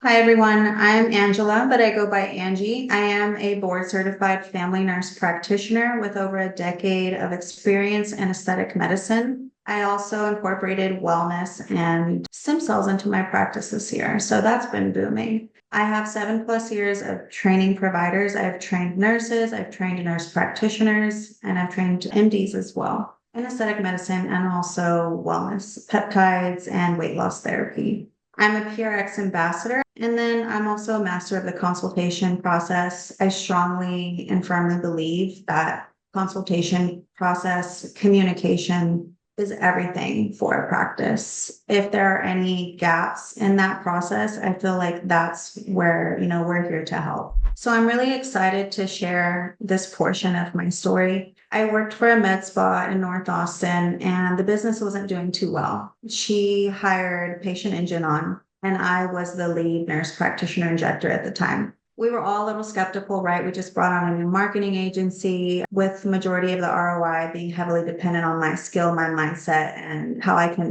Hi everyone, I'm Angela, but I go by Angie. I am a board certified family nurse practitioner with over a decade of experience in aesthetic medicine. I also incorporated wellness and stem cells into my practice this year, so that's been booming. I have 7+ years of training providers. I've trained nurses, I've trained nurse practitioners, and I've trained MDs as well in aesthetic medicine and also wellness, peptides, and weight loss therapy. I'm a PRX ambassador, and then I'm also a master of the consultation process. I strongly and firmly believe that consultation process, communication is everything for a practice. If there are any gaps in that process, I feel like that's where, we're here to help. So I'm really excited to share this portion of my story. I worked for a med spa in North Austin and the business wasn't doing too well. She hired Patient Engine on, and I was the lead nurse practitioner injector at the time. We were all a little skeptical, right? We just brought on a new marketing agency with the majority of the ROI being heavily dependent on my skill, my mindset, and how I can,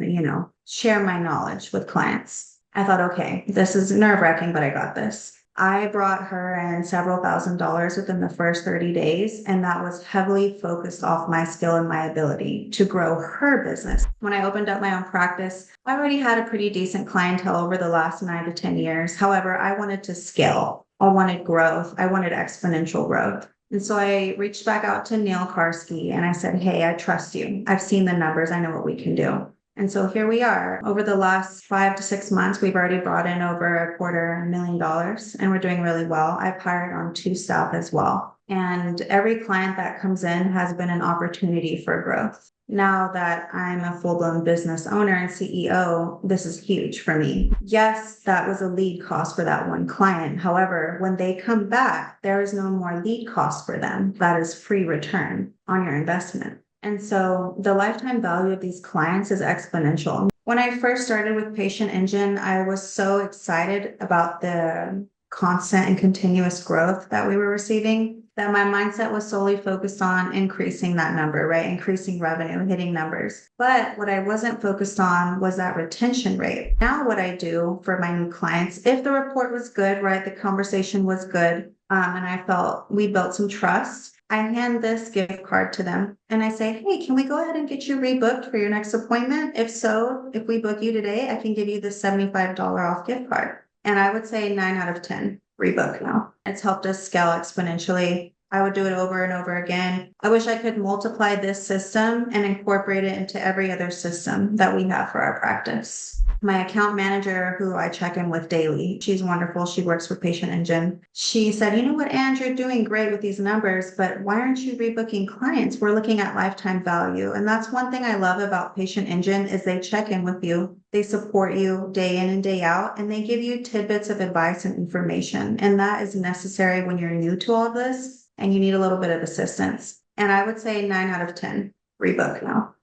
share my knowledge with clients. I thought, okay, this is nerve-wracking, but I got this. I brought her in several $1,000s within the first 30 days, and that was heavily focused off my skill and my ability to grow her business. When I opened up my own practice, I already had a pretty decent clientele over the last 9 to 10 years. However, I wanted to scale. I wanted growth. I wanted exponential growth. And so I reached back out to Neil Karski and I said, hey, I trust you. I've seen the numbers. I know what we can do. And so here we are. Over the last 5 to 6 months, we've already brought in over $250,000 and we're doing really well. I've hired on 2 staff as well. And every client that comes in has been an opportunity for growth. Now that I'm a full-blown business owner and CEO, this is huge for me. Yes, that was a lead cost for that one client. However, when they come back, there is no more lead cost for them. That is free return on your investment. And so the lifetime value of these clients is exponential. When I first started with Patient Engine, I was so excited about the constant and continuous growth that we were receiving that my mindset was solely focused on increasing that number, right? Increasing revenue, hitting numbers. But what I wasn't focused on was that retention rate. Now what I do for my new clients, if the report was good, right? The conversation was good, and I felt we built some trust, I hand this gift card to them and I say, hey, can we go ahead and get you rebooked for your next appointment? If so, if we book you today, I can give you the $75 off gift card. And I would say 9 out of 10 rebook now. It's helped us scale exponentially. I would do it over and over again. I wish I could multiply this system and incorporate it into every other system that we have for our practice. My account manager, who I check in with daily, she's wonderful. She works with Patient Engine. She said, you know what, Angie, you're doing great with these numbers, but why aren't you rebooking clients? We're looking at lifetime value. And that's one thing I love about Patient Engine is they check in with you. They support you day in and day out, and they give you tidbits of advice and information. And that is necessary when you're new to all this and you need a little bit of assistance. And I would say 9 out of 10 rebook now.